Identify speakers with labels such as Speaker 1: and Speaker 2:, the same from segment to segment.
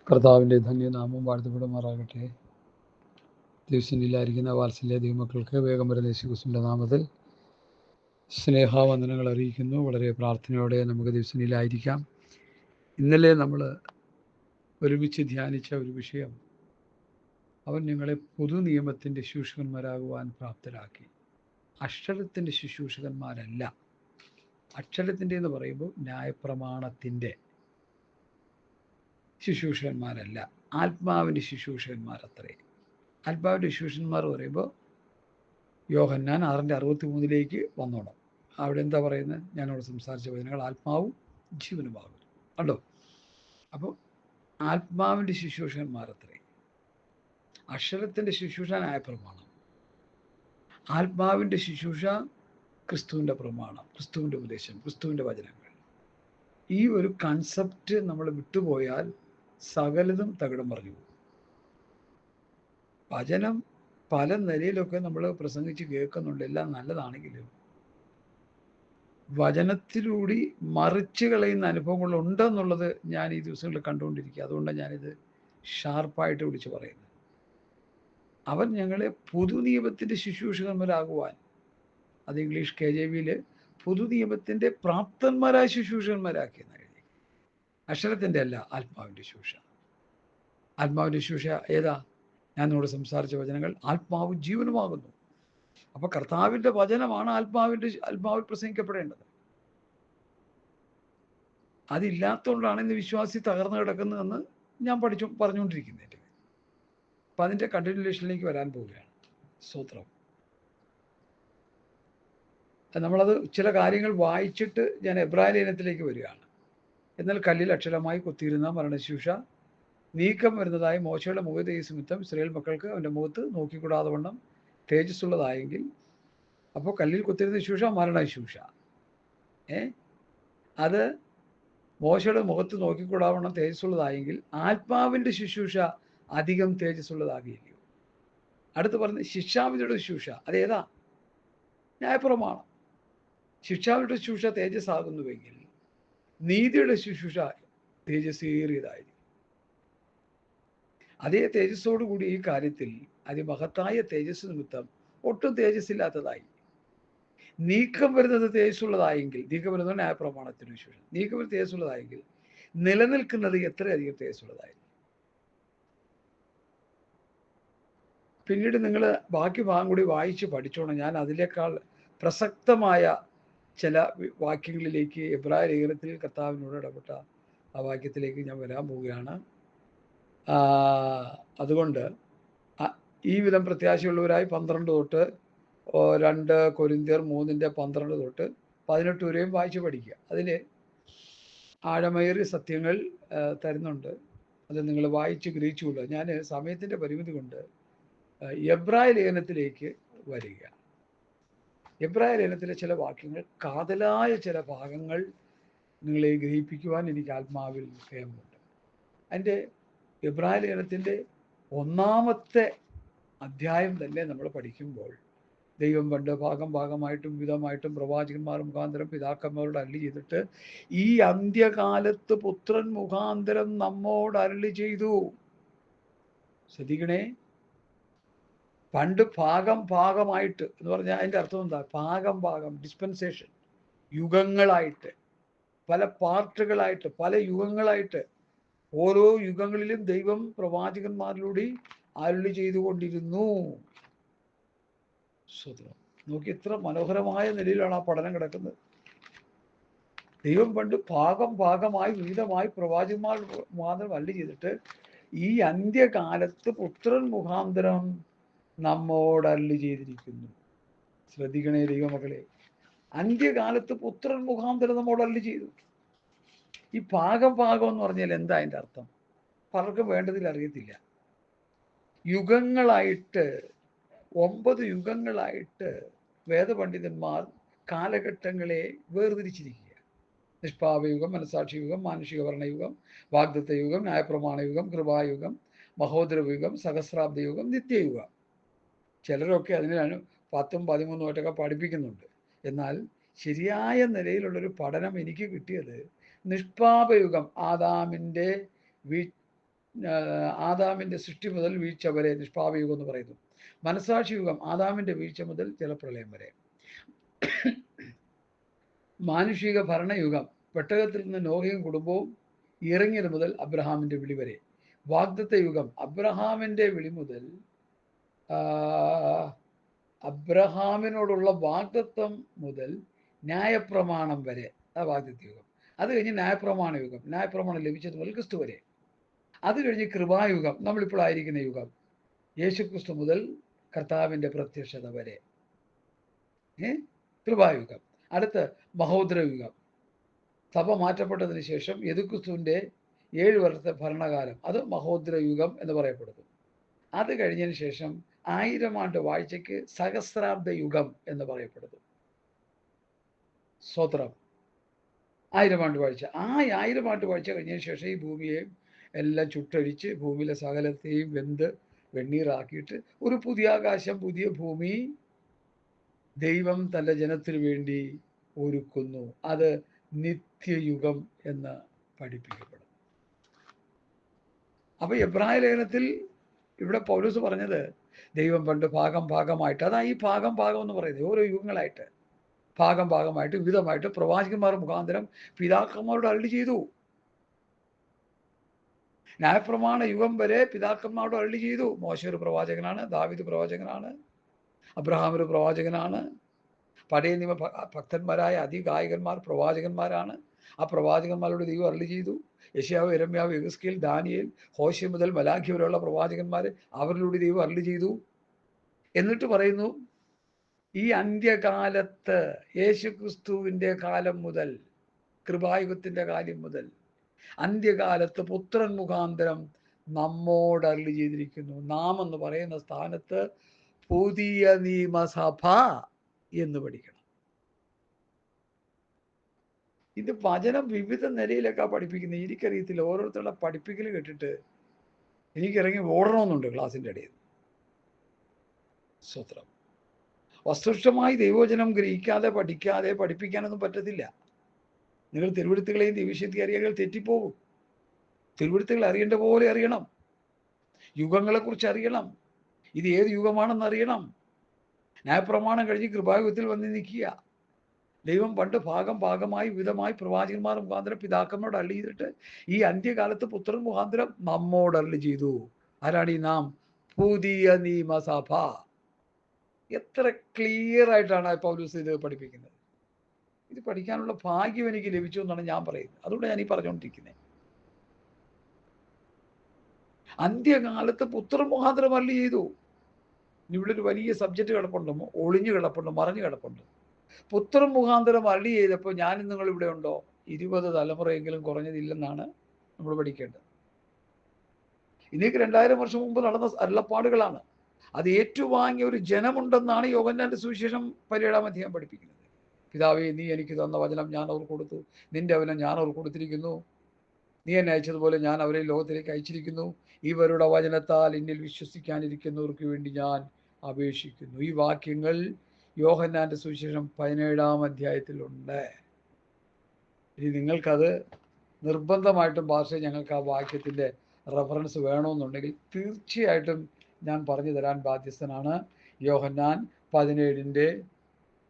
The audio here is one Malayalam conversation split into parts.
Speaker 1: കർത്താവിൻ്റെ ധന്യനാമം വാഴ്ത്തപ്പെടുമാറാകട്ടെ. ദിവസനിലായിരിക്കുന്ന വാത്സല്യ ദൈവമക്കൾക്ക് വേഗം വരുന്ന യേശുക്രിസ്തുവിൻ്റെ നാമത്തിൽ സ്നേഹാവന്ദനങ്ങൾ അറിയിക്കുന്നു. വളരെ പ്രാർത്ഥനയോടെ നമുക്ക് ദിവസനിലായിരിക്കാം. ഇന്നലെ നമ്മൾ ഒരുമിച്ച് ധ്യാനിച്ച ഒരു വിഷയം, അവൻ ഞങ്ങളെ പുതു നിയമത്തിൻ്റെ ശുശ്രൂഷകന്മാരാകുവാൻ പ്രാപ്തരാക്കി. അക്ഷരത്തിൻ്റെ ശുശ്രൂഷകന്മാരല്ല. അക്ഷരത്തിൻ്റെ എന്ന് പറയുമ്പോൾ ന്യായപ്രമാണത്തിൻ്റെ ശുശ്രൂഷകന്മാരല്ല, ആത്മാവിൻ്റെ ശുശ്രൂഷകന്മാരത്രേ. ആത്മാവിൻ്റെ ശുശ്രൂഷകന്മാർ പറയുമ്പോൾ യോഹന്നാൻ 6:63 വന്നോണം. അവിടെ എന്താ പറയുന്നത്? ഞാനവിടെ സംസാരിച്ച വചനങ്ങൾ ആത്മാവും ജീവനുമാകുന്നു. കണ്ടോ? അപ്പോൾ ആത്മാവിൻ്റെ ശുശ്രൂഷകന്മാരത്രേ. അക്ഷരത്തിൻ്റെ ശുശ്രൂഷ ന്യായപ്രമാണം, ആത്മാവിൻ്റെ ശുശ്രൂഷ ക്രിസ്തുവിൻ്റെ പ്രമാണം, ക്രിസ്തുവിൻ്റെ ഉപദേശം, ക്രിസ്തുവിൻ്റെ വചനങ്ങൾ. ഈ ഒരു കൺസെപ്റ്റ് നമ്മൾ വിട്ടുപോയാൽ സകലതും തകിടം മറിഞ്ഞു പോകും. വചനം പല നിലയിലൊക്കെ നമ്മൾ പ്രസംഗിച്ച് കേൾക്കുന്നുണ്ട്, എല്ലാം നല്ലതാണെങ്കിലും വചനത്തിലൂടെ മറിച്ച് കളയുന്ന അനുഭവങ്ങൾ ഉണ്ടെന്നുള്ളത് ഞാൻ ഈ ദിവസങ്ങളിൽ കണ്ടുകൊണ്ടിരിക്കുക. അതുകൊണ്ടാണ് ഞാനിത് ഷാർപ്പായിട്ട് വിളിച്ച് പറയുന്നത്. അവൻ ഞങ്ങളെ പുതു നിയമത്തിൻ്റെ ശുശ്രൂഷകന്മാരാകുവാൻ, അത് ഇംഗ്ലീഷ് KJV പുതു നിയമത്തിൻ്റെ പ്രാപ്തന്മാരായ ശുശ്രൂഷകന്മാരാക്കിയെന്ന് എഴുതി. അക്ഷരത്തിൻ്റെ അല്ല, ആത്മാവിൻ്റെ ശുശ്രൂഷ. ആത്മാവിൻ്റെ ശുശ്രൂഷ ഏതാ? ഞാൻ നിങ്ങളോട് സംസാരിച്ച വചനങ്ങൾ ആത്മാവും ജീവനുമാകുന്നു. അപ്പോൾ കർത്താവിൻ്റെ വചനമാണ് ആത്മാവിൽ പ്രസംഗിക്കപ്പെടേണ്ടത്. അതില്ലാത്തതുകൊണ്ടാണ് ഇന്ന് വിശ്വാസി തകർന്നു കിടക്കുന്നതെന്ന് ഞാൻ പറഞ്ഞുകൊണ്ടിരിക്കുന്നത്. അപ്പം അതിൻ്റെ കണ്ടിന്യൂഷനിലേക്ക് വരാൻ പോവുകയാണ്. സ്തോത്രം. നമ്മളത് ചില കാര്യങ്ങൾ വായിച്ചിട്ട് ഞാൻ എബ്രായ ലേഖനത്തിലേക്ക് വരികയാണ്. എന്നാൽ കല്ലിൽ അക്ഷരമായി കൊത്തിയിരുന്ന മരണശിക്ഷ നീക്കം വരുന്നതായി മോശയുടെ മുഖതേജസ് നിമിത്തം ഇസ്രായേൽ മക്കൾക്ക് അവൻ്റെ മുഖത്ത് നോക്കിക്കൂടാതെ വണ്ണം തേജസ്സുള്ളതായെങ്കിൽ, അപ്പോൾ കല്ലിൽ കൊത്തിരുന്ന ശുശ്രൂഷ മരണശുശ്രൂഷ, അത് മോശയുടെ മുഖത്ത് നോക്കിക്കൂടാതെ വണ്ണം തേജസ്സുള്ളതായെങ്കിൽ ആത്മാവിൻ്റെ ശുശ്രൂഷ അധികം തേജസ്സുള്ളതാകില്ലയോ? അടുത്ത് പറഞ്ഞ് ശിക്ഷാവിധിയുടെ ശുശ്രൂഷ, അതേതാ? ന്യായപ്രമാണം. ശിക്ഷാവിധിയുടെ ശുശ്രൂഷ തേജസ്സാകുന്നുവെങ്കിൽ നീതിയുടെ ശുശ്രൂഷ തേജസ്സേറിയതായിരിക്കും. അതേ തേജസ്സോടുകൂടി ഈ കാര്യത്തിൽ അതിമഹത്തായ തേജസ് നിമിത്തം ഒട്ടും തേജസ്സില്ലാത്തതായി. നീക്കം വരുന്നത് തേജസ്സുള്ളതായെങ്കിൽ, നീക്കം വരുന്നത് ന്യായപ്രമാണത്തിന് ശുശ്രൂഷ, നീക്കം വരുന്നത് തേജസ്സുള്ളതായെങ്കിൽ നിലനിൽക്കുന്നത് എത്രയധികം തേജസ്സുള്ളതായി. പിന്നീട് നിങ്ങൾ ബാക്കി ഭാഗം കൂടി വായിച്ച് പഠിച്ചോണം. ഞാൻ അതിനേക്കാൾ പ്രസക്തമായ ചില വാക്യങ്ങളിലേക്ക് എബ്രായ ലേഖനത്തിൽ കർത്താവിനോട് ഇടപെട്ട ആ വാക്യത്തിലേക്ക് ഞാൻ വരാൻ പോവുകയാണ്. അതുകൊണ്ട് ഈ വിധം പ്രത്യാശയുള്ളവരായി 12 തൊട്ട് 2 കൊരിന്ത്യർ 3:12 തൊട്ട് 18 വരെയും വായിച്ച് പഠിക്കുക. അതിൽ ആഴമേറിയ സത്യങ്ങൾ തരുന്നുണ്ട്. അത് നിങ്ങൾ വായിച്ച് ഗ്രഹിച്ചുകൊള്ളുക. ഞാൻ സമയത്തിൻ്റെ പരിമിതി കൊണ്ട് എബ്രായ ലേഖനത്തിലേക്ക് വരിക. എബ്രായ ലേഖനത്തിലെ ചില വാക്യങ്ങൾ, കാതലായ ചില ഭാഗങ്ങൾ നിങ്ങളെ ഗ്രഹിപ്പിക്കുവാൻ എനിക്ക് ആത്മാവിൽ പ്രേമമുണ്ട്. അതിൻ്റെ എബ്രായ ലേഖനത്തിൻ്റെ 1-ാമത്തെ അധ്യായം തന്നെ നമ്മൾ പഠിക്കുമ്പോൾ, ദൈവം പണ്ട് ഭാഗമായിട്ടും വിധമായിട്ടും പ്രവാചകന്മാർ മുഖാന്തരം പിതാക്കന്മാരോട് അരുളി ചെയ്തിട്ട് ഈ അന്ത്യകാലത്ത് പുത്രൻ മുഖാന്തരം നമ്മോട് അരുളി ചെയ്തു. ശ്രദ്ധിക്കണേ, പണ്ട് ഭാഗമായിട്ട് എന്ന് പറഞ്ഞാൽ അതിൻ്റെ അർത്ഥം എന്താ? ഭാഗം, ഡിസ്പെൻസേഷൻ, യുഗങ്ങളായിട്ട്, പല പാർട്ടുകളായിട്ട്, പല യുഗങ്ങളായിട്ട്, ഓരോ യുഗങ്ങളിലും ദൈവം പ്രവാചകന്മാരിലൂടെ അരുളി ചെയ്തുകൊണ്ടിരുന്നു. നോക്കി എത്ര മനോഹരമായ നിലയിലാണ് ആ പഠനം കിടക്കുന്നത്. ദൈവം പണ്ട് ഭാഗമായി വിവിധമായി പ്രവാചകന്മാർ മുഖാന്തരം അരുളി ചെയ്തിട്ട് ഈ അന്ത്യകാലത്ത് പുത്രൻ മുഖാന്തരം നമ്മോട് അരുളി ചെയ്തിരിക്കുന്നു. ശ്രദ്ധിക്കണേ ദൈവമക്കളെ, അന്ത്യകാലത്ത് പുത്രൻ മുഖാന്തരം നമ്മോട് അരുളി ചെയ്തു. ഈ ഭാഗം എന്ന് പറഞ്ഞാൽ എന്താ അതിൻ്റെ അർത്ഥം? പലർക്കും വേണ്ടതിൽ അറിയത്തില്ല. യുഗങ്ങളായിട്ട്, 9 യുഗങ്ങളായിട്ട് വേദപണ്ഡിതന്മാർ കാലഘട്ടങ്ങളെ വേർതിരിച്ചിരിക്കുക. നിഷ്പാപയുഗം, മനസാക്ഷി യുഗം, മാനുഷിക ഭരണയുഗം, വാഗ്ദത്ത യുഗം, ന്യായപ്രമാണ യുഗം, കൃപായുഗം, മഹോദരയുഗം, സഹസ്രാബ്ദ യുഗം, നിത്യയുഗം. ചിലരൊക്കെ അതിന് 10ഉം 13ഉമായിട്ടൊക്കെ പഠിപ്പിക്കുന്നുണ്ട്. എന്നാൽ ശരിയായ നിലയിലുള്ളൊരു പഠനം എനിക്ക് കിട്ടിയത് നിഷ്പാപയുഗം, ആദാമിൻ്റെ ആദാമിൻ്റെ സൃഷ്ടി മുതൽ വീഴ്ച വരെ നിഷ്പാപയുഗം എന്ന് പറയുന്നു. മനസാക്ഷി യുഗം ആദാമിൻ്റെ വീഴ്ച മുതൽ ജലപ്രളയം വരെ. മാനുഷിക ഭരണയുഗം പെട്ടകത്തിൽ നിന്ന് നോഹയും കുടുംബവും ഇറങ്ങിയത് മുതൽ അബ്രഹാമിൻ്റെ വിളി വരെ. വാഗ്ദത്ത യുഗം അബ്രഹാമിൻ്റെ വിളി മുതൽ അബ്രഹാമിനോടുള്ള വാഗ്ദത്വം മുതൽ ന്യായപ്രമാണം വരെ വാഗ്ദത്ത യുഗം. അത് കഴിഞ്ഞ് ന്യായപ്രമാണ യുഗം, ന്യായപ്രമാണം ലഭിച്ചത് മുതൽ ക്രിസ്തു വരെ. അത് കഴിഞ്ഞ് കൃപായുഗം, നമ്മളിപ്പോൾ ആയിരിക്കുന്ന യുഗം, യേശുക്രിസ്തു മുതൽ കർത്താവിൻ്റെ പ്രത്യക്ഷത വരെ കൃപായുഗം. അടുത്ത് മഹോദരയുഗം, സഭ മാറ്റപ്പെട്ടതിന് ശേഷം യേശുക്രിസ്തുവിൻ്റെ 7 വർഷത്തെ ഭരണകാലം, അത് മഹോദരയുഗം എന്ന് പറയപ്പെടുന്നു. അത് കഴിഞ്ഞതിന് ശേഷം 1000 ആണ്ട് വാഴ്ചയ്ക്ക് സഹസ്രാബ്ദ യുഗം എന്ന് പറയപ്പെടുന്നു. സ്വത്രം 1000 ആണ്ട് വാഴ്ച. ആ 1000 ആണ്ട് വാഴ്ച കഴിഞ്ഞതിന് ശേഷം ഈ ഭൂമിയെ എല്ലാം ചുട്ടഴിച്ച് ഭൂമിയിലെ സകലത്തെയും വെന്ത് വെണ്ണീറാക്കിയിട്ട് ഒരു പുതിയ ആകാശം, പുതിയ ഭൂമി ദൈവം തൻ്റെ ജനത്തിന് വേണ്ടി ഒരുക്കുന്നു. അത് നിത്യയുഗം എന്ന് പഠിപ്പിക്കപ്പെടും. അപ്പൊ എബ്രായ ലേഖനത്തിൽ ഇവിടെ പൗലോസ് പറഞ്ഞത് ദൈവം പണ്ട് ഭാഗമായിട്ട്, അതാ ഈ ഭാഗം എന്ന് പറയുന്നത്, ഓരോ യുഗങ്ങളായിട്ട് ഭാഗമായിട്ട് വിവിധമായിട്ട് പ്രവാചകന്മാർ മുഖാന്തരം പിതാക്കന്മാരോട് അരുളി ചെയ്തു. ന്യായപ്രമാണ യുഗം വരെ പിതാക്കന്മാരോട് അരുളി ചെയ്തു. മോശ ഒരു പ്രവാചകനാണ്, ദാവീദ് പ്രവാചകനാണ്, അബ്രഹാം ഒരു പ്രവാചകനാണ്, പഴയ നിയമ ഭക്തന്മാരായ അതിഗായകന്മാർ പ്രവാചകന്മാരാണ്. ആ പ്രവാചകന്മാരോട് ദൈവം അരുളി ചെയ്തു. യെശയ്യാവ്, യിരെമ്യാവ്, യെഹെസ്കേൽ, ദാനിയേൽ, ഹോശേ മുതൽ മലാഖി വരെയുള്ള പ്രവാചകന്മാർ, അവരിലൂടെ ദൈവം അരുളി ചെയ്തു. എന്നിട്ട് പറയുന്നു, ഈ അന്ത്യകാലത്ത് യേശുക്രിസ്തുവിൻ്റെ കാലം മുതൽ, കൃപായുഗത്തിൻ്റെ കാലം മുതൽ അന്ത്യകാലത്ത് പുത്രൻ മുഖാന്തരം നമ്മോട് അരുളി ചെയ്തിരിക്കുന്നു. നാം എന്ന് പറയുന്ന സ്ഥാനത്ത് പുതിയ നിയമസഭ എന്ന് പഠിക്കണം. ഇത് വചനം വിവിധ നിലയിലൊക്കെ പഠിപ്പിക്കുന്നത്. എനിക്കറിയത്തില്ല, ഓരോരുത്തരുടെ പഠിപ്പിക്കൽ കേട്ടിട്ട് എനിക്കിറങ്ങി ഓടണമെന്നുണ്ട് ക്ലാസ്സിൻ്റെ ഇടയിൽ. സ്വത്രം. വസ്തുനിഷ്ഠമായി ദൈവവചനം ഗ്രഹിക്കാതെ പഠിക്കാതെ പഠിപ്പിക്കാനൊന്നും പറ്റത്തില്ല. നിങ്ങൾ തിരുവെഴുത്തുകളെയും ദൈവശക്തി അറിയാൻ തെറ്റിപ്പോകും. തിരുവെഴുത്തുകൾ അറിയേണ്ട പോലെ അറിയണം, യുഗങ്ങളെക്കുറിച്ച് അറിയണം, ഇത് ഏത് യുഗമാണെന്ന് അറിയണം. ന്യായപ്രമാണം കഴിഞ്ഞ് കൃപായുഗത്തിൽ വന്ന് നിൽക്കുക. ദൈവം പണ്ട് ഭാഗമായി വിധമായി പ്രവാചകന്മാർ മുഖാന്തരം പിതാക്കന്മാരോട് അരുളി ചെയ്തിട്ട് ഈ അന്ത്യകാലത്ത് പുത്രൻ മുഖാന്തരം നമ്മോട് അരുളി ചെയ്തു. ആരാണ് ഈ നാം? പുതിയ നിയമസഭ. എത്ര ക്ലിയർ ആയിട്ടാണ് പൗലോസ് ഇത് പഠിപ്പിക്കുന്നത്. ഇത് പഠിക്കാനുള്ള ഭാഗ്യം എനിക്ക് ലഭിച്ചു എന്നാണ് ഞാൻ പറയുന്നത്. അതുകൊണ്ട് ഞാൻ ഈ പറഞ്ഞുകൊണ്ടിരിക്കുന്നത്. അന്ത്യകാലത്ത് പുത്രൻ മുഖാന്തരം അരുളി ചെയ്തു. ഇവിടെ ഒരു വലിയ സബ്ജക്റ്റ് കിടപ്പുണ്ട്, ഒളിഞ്ഞു കിടപ്പുണ്ട്, മറഞ്ഞു കിടപ്പുണ്ട്. പുത്രൻ മുഖാന്തരം അരുളി ചെയ്തപ്പോൾ ഞാനും നിങ്ങൾ ഇവിടെ ഉണ്ടോ? 20 തലമുറയെങ്കിലും കുറഞ്ഞതില്ലെന്നാണ് നമ്മൾ പഠിക്കേണ്ടത്. ഇതിലേക്ക് 2000 വർഷം മുമ്പ് നടന്ന അരുളപ്പാടുകളാണ്. അത് ഏറ്റുവാങ്ങിയ ഒരു ജനമുണ്ടെന്നാണ് യോഹന്നാന്റെ സുവിശേഷം 17-ാം അധ്യായം പഠിപ്പിക്കുന്നത്. പിതാവേ, നീ എനിക്ക് തന്ന വചനം ഞാൻ അവർക്ക് കൊടുത്തു, നിന്റെ വചനം ഞാൻ അവർക്ക് കൊടുത്തിരിക്കുന്നു, നീ എന്നെ അയച്ചതുപോലെ ഞാൻ അവരെ ലോകത്തിലേക്ക് അയച്ചിരിക്കുന്നു, ഇവരുടെ വചനത്താൽ എന്നിൽ വിശ്വസിക്കാനിരിക്കുന്നവർക്ക് വേണ്ടി ഞാൻ അപേക്ഷിക്കുന്നു. ഈ വാക്യങ്ങൾ യോഹന്നാന്റെ സുവിശേഷം 17-ാം അധ്യായത്തിലുണ്ട്. ഇനി നിങ്ങൾക്കത് നിർബന്ധമായിട്ടും ഭാഷ ഞങ്ങൾക്ക് ആ വാക്യത്തിൻ്റെ റെഫറൻസ് വേണമെന്നുണ്ടെങ്കിൽ തീർച്ചയായിട്ടും ഞാൻ പറഞ്ഞു തരാൻ ബാധ്യസ്ഥനാണ്. യോഹന്നാൻ 17-ന്റെ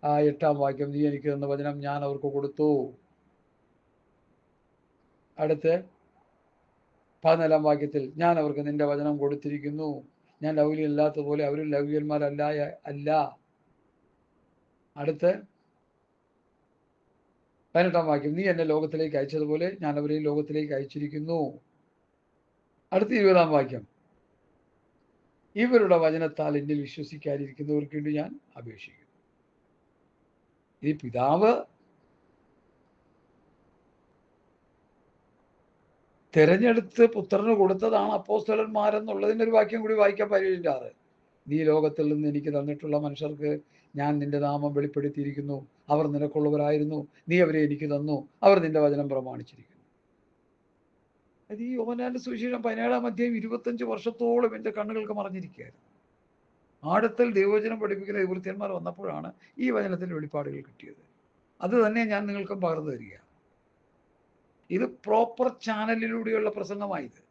Speaker 1: 8-ാം വാക്യം, നീ എനിക്ക് തന്ന വചനം ഞാൻ അവർക്ക് കൊടുത്തു. അടുത്ത് 14-ാം വാക്യത്തിൽ, ഞാൻ അവർക്ക് നിന്റെ വചനം കൊടുത്തിരിക്കുന്നു, ഞാൻ ലൗകികല്ലാത്തതുപോലെ അവരും ലൗകികന്മാരല്ല. അടുത്ത് 18-ാം വാക്യം, നീ എന്നെ ലോകത്തിലേക്ക് അയച്ചതുപോലെ ഞാൻ അവരെ ലോകത്തിലേക്ക് അയച്ചിരിക്കുന്നു. അടുത്ത 20-ാം വാക്യം, ഇവരുടെ വചനത്താൽ എന്നിൽ വിശ്വസിക്കാതിരിക്കുന്നവർക്ക് വേണ്ടി ഞാൻ അപേക്ഷിക്കുന്നു. ഈ പിതാവ് തെരഞ്ഞെടുത്ത് പുത്രന് കൊടുത്തതാണ് അപ്പോസ്തലന്മാരെന്നുള്ളതിൻ്റെ ഒരു വാക്യം കൂടി വായിക്കാൻ 17-6. നീ ലോകത്തിൽ നിന്ന് എനിക്ക് തന്നിട്ടുള്ള മനുഷ്യർക്ക് ഞാൻ നിന്റെ നാമം വെളിപ്പെടുത്തിയിരിക്കുന്നു, അവർ നിനക്കുള്ളവരായിരുന്നു, നീ അവരെ എനിക്ക് തന്നു, അവർ നിന്റെ വചനം പ്രമാണിച്ചിരിക്കുന്നു. അത് ഈ യോഹന്നാന്റെ സുവിശേഷം 17-ാം അധ്യായം 25 വർഷത്തോളം എൻ്റെ കണ്ണുകൾക്ക് മറഞ്ഞിരിക്കുകയായിരുന്നു. ആഴത്തിൽ ദൈവവചനം പഠിപ്പിക്കുന്ന ദൈവവൃത്യന്മാർ വന്നപ്പോഴാണ് ഈ വചനത്തിൻ്റെ വെളിപ്പാടുകൾ കിട്ടിയത്. അത് തന്നെ ഞാൻ നിങ്ങൾക്കും പകർന്നു തരിക. ഇത് പ്രോപ്പർ ചാനലിലൂടെയുള്ള പ്രസംഗമായത്.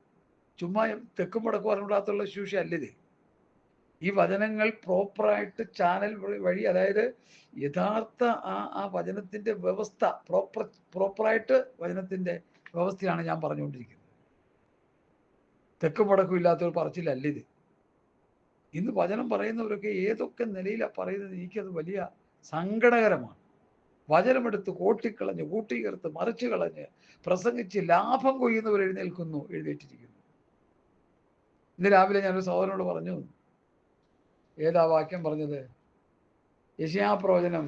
Speaker 1: ചുമ്മാ തെക്കും വടക്കും അറിഞ്ഞൂടാത്തുള്ള ശുശ്രൂഷ അല്ലിത്. ഈ വചനങ്ങൾ പ്രോപ്പറായിട്ട് ചാനൽ വഴി, അതായത് യഥാർത്ഥ ആ വചനത്തിന്റെ വ്യവസ്ഥ പ്രോപ്പറായിട്ട് വചനത്തിന്റെ വ്യവസ്ഥയാണ് ഞാൻ പറഞ്ഞുകൊണ്ടിരിക്കുന്നത്. തെക്കും വടക്കും ഇല്ലാത്തൊരു പറച്ചിലല്ലിത്. ഇന്ന് വചനം പറയുന്നവരൊക്കെ ഏതൊക്കെ നിലയിലാണ് പറയുന്നത്, എനിക്കത് വലിയ സങ്കടകരമാണ്. വചനമെടുത്ത് കോട്ടിക്കളഞ്ഞ് കൂട്ടിയേർത്ത് മറിച്ചു കളഞ്ഞ് പ്രസംഗിച്ച് ലാഭം കൊയ്യുന്നവർ എഴുന്നേറ്റിരിക്കുന്നു. ഇന്ന് രാവിലെ ഞാനൊരു സഹോദരനോട് പറഞ്ഞു, ഏതാ വാക്യം പറഞ്ഞത്? യെശയ്യാപ്രവചനം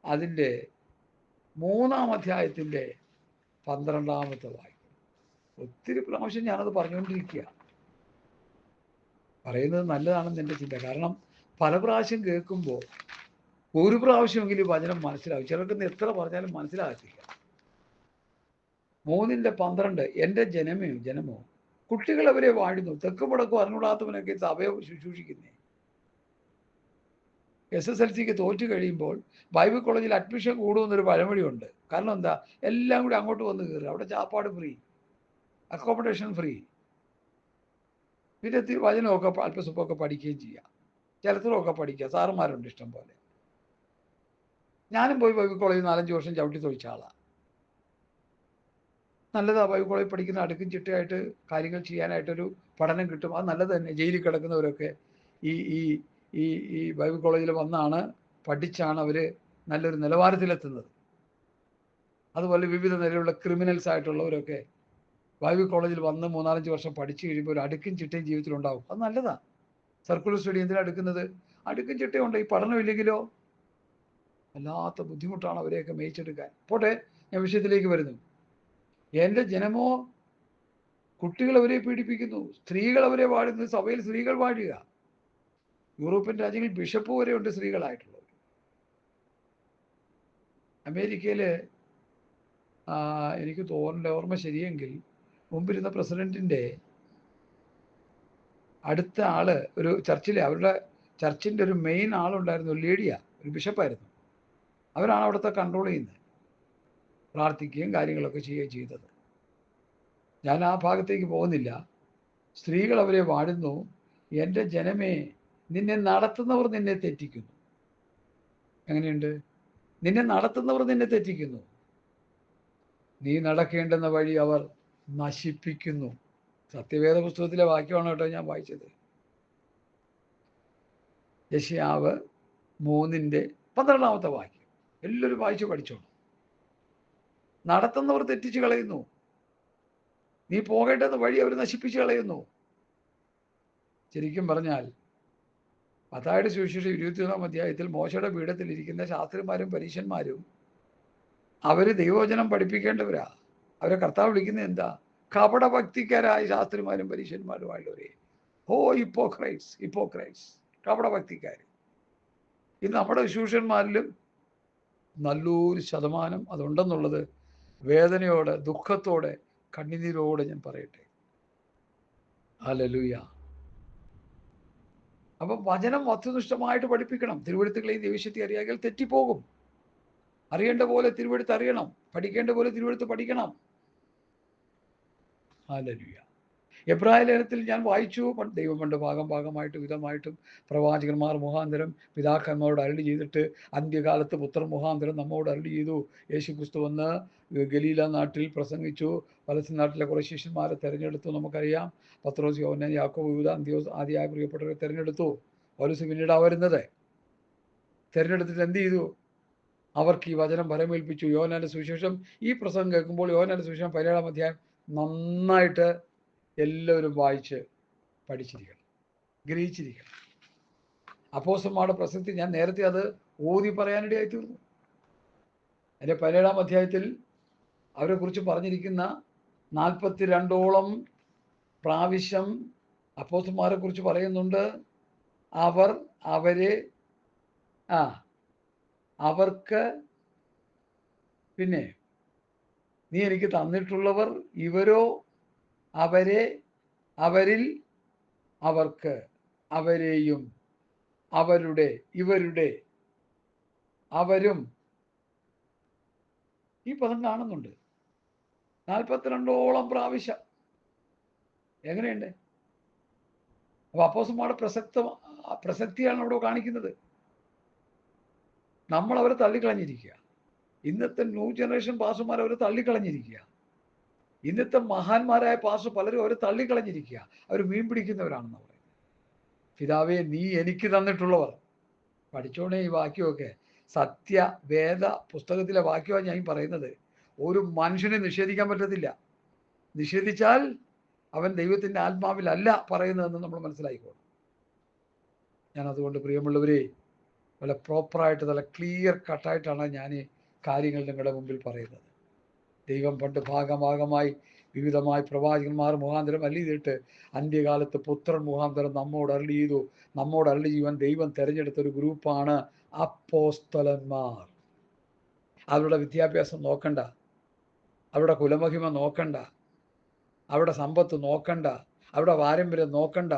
Speaker 1: അതിൻ്റെ 3-ാം അധ്യായത്തിൻ്റെ 12-ാമത്തെ വാക്യം. ഒത്തിരി പ്രാവശ്യം ഞാനത് പറഞ്ഞുകൊണ്ടിരിക്കുക. പറയുന്നത് നല്ലതാണെന്ന് എൻ്റെ ചിന്ത. കാരണം പല പ്രാവശ്യം കേൾക്കുമ്പോൾ ഒരു പ്രാവശ്യമെങ്കിലും വചനം മനസ്സിലാവും. ചിലർക്കൊന്ന് എത്ര പറഞ്ഞാലും മനസ്സിലാകത്തില്ല. 3:12 എൻ്റെ ജനമോ കുട്ടികൾ അവരെ വാഴുന്നു, തെക്കും വടക്കും അറിഞ്ഞൂടാത്തവനൊക്കെ സഭയെ ശുശ്രൂഷിക്കുന്നേ. SSLCക്ക് തോറ്റു കഴിയുമ്പോൾ ബൈബിൾ കോളേജിൽ അഡ്മിഷൻ കൂടുമെന്നൊരു പഴമൊഴിയുണ്ട്. കാരണം എന്താ? എല്ലാം കൂടി അങ്ങോട്ട് വന്ന് കയറുക. അവിടെ ചാപ്പാട് ഫ്രീ, അക്കോമഡേഷൻ ഫ്രീ, പിന്നെ വചനമൊക്കെ അല്പസ്വല്പമൊക്കെ പഠിക്കുകയും ചെയ്യാം. ചരിത്രമൊക്കെ പഠിക്കുക. സാറുമാരുണ്ട് ഇഷ്ടം പോലെ. ഞാനും പോയി ബൈബിൾ കോളേജിൽ 4-5 വർഷം ചവിട്ടി തൊഴിച്ച ആളാണ്. നല്ലതാ. ബൈബിൾ കോളേജിൽ പഠിക്കുന്ന അടുക്കും ചിട്ടയായിട്ട് കാര്യങ്ങൾ ചെയ്യാനായിട്ടൊരു പഠനം കിട്ടും. അത് നല്ലത് തന്നെ. ജയിലിൽ കിടക്കുന്നവരൊക്കെ ഈ ഈ ഈ ഈ ബൈബിൾ കോളേജിൽ വന്നാണ്, പഠിച്ചാണ് അവർ നല്ലൊരു നിലവാരത്തിലെത്തുന്നത്. അതുപോലെ വിവിധ നിലയിലുള്ള ക്രിമിനൽസ് ആയിട്ടുള്ളവരൊക്കെ ബൈബിൾ കോളേജിൽ വന്ന് 3-4-5 വർഷം പഠിച്ചു കഴിയുമ്പോൾ ഒരു അടുക്കും ചിട്ടയും ജീവിതത്തിലുണ്ടാവും. അത് നല്ലതാ. സർക്കുലർ സ്റ്റഡി എന്തിനാ എടുക്കുന്നത്? അടുക്കും ചിട്ടയുണ്ട്. ഈ പഠനം ഇല്ലെങ്കിലോ വല്ലാത്ത ബുദ്ധിമുട്ടാണ് അവരെയൊക്കെ മേയിച്ചെടുക്കാൻ. പോട്ടെ, ഞാൻ വിഷയത്തിലേക്ക് വരുന്നു. എൻ്റെ ജനമോ കുട്ടികൾ അവരെ പീഡിപ്പിക്കുന്നു, സ്ത്രീകൾ അവരെ വാഴുന്നു. സഭയിൽ സ്ത്രീകൾ വാഴുക. യൂറോപ്യൻ രാജ്യങ്ങളിൽ ബിഷപ്പ് വരെ ഉണ്ട് സ്ത്രീകളായിട്ടുള്ളത്. അമേരിക്കയിൽ എനിക്ക് തോന്നുന്ന ഓർമ്മ ശരിയെങ്കിൽ മുമ്പിരുന്ന പ്രസിഡന്റിൻ്റെ അടുത്ത ആള് ഒരു ചർച്ചിലെ, അവരുടെ ചർച്ചിൻ്റെ ഒരു മെയിൻ ആളുണ്ടായിരുന്നു, ഒരു ലേഡിയാ, ഒരു ബിഷപ്പായിരുന്നു. അവരാണ് അവിടുത്തെ കൺട്രോൾ ചെയ്യുന്നത്, പ്രാർത്ഥിക്കുകയും കാര്യങ്ങളൊക്കെ ചെയ്യുകയും ചെയ്തത്. ഞാൻ ആ ഭാഗത്തേക്ക് പോകുന്നില്ല. സ്ത്രീകൾ അവരെ വാഴുന്നു. എൻ്റെ ജനമേ, നിന്നെ നടത്തുന്നവർ നിന്നെ തെറ്റിക്കുന്നു. എങ്ങനെയുണ്ട്? നിന്നെ നടത്തുന്നവർ നിന്നെ തെറ്റിക്കുന്നു, നീ നടക്കേണ്ടുന്ന വഴി അവർ നശിപ്പിക്കുന്നു. സത്യവേദ പുസ്തകത്തിലെ വാക്യമാണ് കേട്ടോ ഞാൻ വായിച്ചത്. യെശയ്യാവ് 3:12 വാക്യം. എല്ലാവരും വായിച്ചു പഠിച്ചോളൂ. നടത്തുന്നവർ തെറ്റിച്ച് കളയുന്നു, നീ പോകേണ്ടുന്ന വഴി അവർ നശിപ്പിച്ച് കളയുന്നു. ശരിക്കും പറഞ്ഞാൽ മത്തായിയുടെ സുവിശേഷം 21-ാം അധ്യായത്തിൽ മോശയുടെ പീഠത്തിൽ ഇരിക്കുന്ന ശാസ്ത്രിമാരും പരീശന്മാരും അവര് ദൈവവചനം പഠിപ്പിക്കേണ്ടവരാ. അവരെ കർത്താവ് വിളിക്കുന്നത് എന്താ? കപടഭക്തിക്കാരായ ശാസ്ത്രിമാരും പരീശന്മാരുമായുള്ളവരെ. ഓ ഹിപ്പോക്രൈറ്റ്സ്, കപടഭക്തിക്കാർ. ഇന്ന് നമ്മുടെ ശുശ്രൂഷന്മാരിലും നല്ലൊരു ശതമാനം അതുണ്ടെന്നുള്ളത് വേദനയോടെ, ദുഃഖത്തോടെ, കണ്ണുനീരോടെ ഞാൻ പറയട്ടെ. ഹല്ലേലൂയ. അപ്പം വചനം വസ്തുനിഷ്ഠമായിട്ട് പഠിപ്പിക്കണം. തിരുവെഴുത്തുകളെയും ദൈവശക്തി അറിയാമെങ്കിൽ തെറ്റിപ്പോകും. അറിയേണ്ട പോലെ തിരുവെഴുത്ത് അറിയണം, പഠിക്കേണ്ട പോലെ തിരുവെഴുത്ത് പഠിക്കണം. ഹല്ലേലൂയ. എബ്രായ ലേഖനത്തിൽ ഞാൻ വായിച്ചു, ദൈവം പണ്ട് ഭാഗമായിട്ടും വിധമായിട്ടും പ്രവാചകന്മാർ മുഖാന്തരം പിതാക്കന്മാരോട് അരുളി ചെയ്തിട്ട് അന്ത്യകാലത്ത് പുത്രൻ മുഖാന്തരം നമ്മോട് അരുളി ചെയ്തു. യേശുക്രിസ്തു വന്ന് ഗലീല നാട്ടിൽ പ്രസംഗിച്ചു, പലസ്തീൻ നാട്ടിലെ കുറേ ശിഷ്യന്മാരെ തിരഞ്ഞെടുത്തു. നമുക്കറിയാം, പത്രോസ്, യോഹന്നാൻ, യാക്കോബ്, യൂദാ, അന്ത്യോസ് ആദിയായ പ്രിയപ്പെട്ടവരെ തിരഞ്ഞെടുത്തു. പൗലോസ് പിന്നീടാ വരുന്നത്. തിരഞ്ഞെടുത്തിട്ട് എന്ത് ചെയ്തു? അവർക്ക് ഈ വചനം ഫലമേൽപ്പിച്ചു. യോഹന്നാന്റെ സുവിശേഷം, ഈ പ്രസംഗം കേൾക്കുമ്പോൾ യോഹന്നാന്റെ സുവിശേഷം 17-ാം അധ്യായം നന്നായിട്ട് എല്ലാവരും വായിച്ച് പഠിച്ചിരിക്കണം, ഗ്രഹിച്ചിരിക്കണം. അപ്പോസ്തലന്മാരുടെ പ്രസക്തി ഞാൻ നേരത്തെ അത് ഓതി പറയാനിടയായി തീർന്നു. അതിൻ്റെ 17-ാം അധ്യായത്തിൽ അവരെ കുറിച്ച് പറഞ്ഞിരിക്കുന്ന 42ഓളം പ്രാവശ്യം അപ്പോസ്തലന്മാരെ കുറിച്ച് പറയുന്നുണ്ട്. അവർക്ക് പിന്നെ നീ എനിക്ക് തന്നിട്ടുള്ളവർ ഇവരോ, അവരെ, അവരിൽ, അവർക്ക്, അവരെയും, അവരുടെ, ഇവരുടെ, അവരും, ഈ പദം കാണുന്നുണ്ട് 42ഓളം പ്രാവശ്യം. എങ്ങനെയുണ്ട്? അപ്പൊ അപ്പോസ്തലന്മാരുടെ പ്രസക്തിയാണ് അവിടെ കാണിക്കുന്നത്. നമ്മൾ അവരെ തള്ളിക്കളഞ്ഞിരിക്കുക. ഇന്നത്തെ ന്യൂ ജനറേഷൻ പാസ്റ്റർമാർ അവരെ തള്ളിക്കളഞ്ഞിരിക്കുക. ഇന്നത്തെ മഹാന്മാരായ പാസ്റ്റർ പലരും അവരെ തള്ളിക്കളഞ്ഞിരിക്കുക. അവർ മീൻ പിടിക്കുന്നവരാണെന്ന് പറയുന്നത്. പിതാവേ, നീ എനിക്ക് തന്നിട്ടുള്ളവർ. പഠിച്ചോണേ ഈ വാക്യമൊക്കെ. സത്യവേദ പുസ്തകത്തിലെ വാക്യമാണ് ഞാൻ പറയുന്നത്. ഒരു മനുഷ്യനെ നിഷേധിക്കാൻ പറ്റത്തില്ല. നിഷേധിച്ചാൽ അവൻ ദൈവത്തിൻ്റെ ആത്മാവിലല്ല പറയുന്നതെന്ന് നമ്മൾ മനസ്സിലായിക്കോളും. ഞാൻ അതുകൊണ്ട് പ്രിയമുള്ളവരെ, വളരെ പ്രോപ്പറായിട്ട് നല്ല ക്ലിയർ കട്ടായിട്ടാണ് ഞാൻ ഈ കാര്യങ്ങൾ നിങ്ങളുടെ മുമ്പിൽ പറയുന്നത്. ദൈവം പണ്ട് ഭാഗമായി വിവിധമായി പ്രവാചകന്മാർ മുഖാന്തരം അരുളി ചെയ്തിട്ട് അന്ത്യകാലത്ത് പുത്രൻ മുഖാന്തരം നമ്മോട് അരുളി ചെയ്തു. നമ്മോട് അരുളി ചെയ്യുവാൻ ദൈവം തിരഞ്ഞെടുത്ത ഒരു ഗ്രൂപ്പാണ് അപ്പോസ്തലന്മാർ. അവരുടെ വിദ്യാഭ്യാസം നോക്കണ്ട, അവരുടെ കുലമഹിമ നോക്കണ്ട, അവരുടെ സമ്പത്ത് നോക്കണ്ട, അവരുടെ പാരമ്പര്യം നോക്കണ്ട.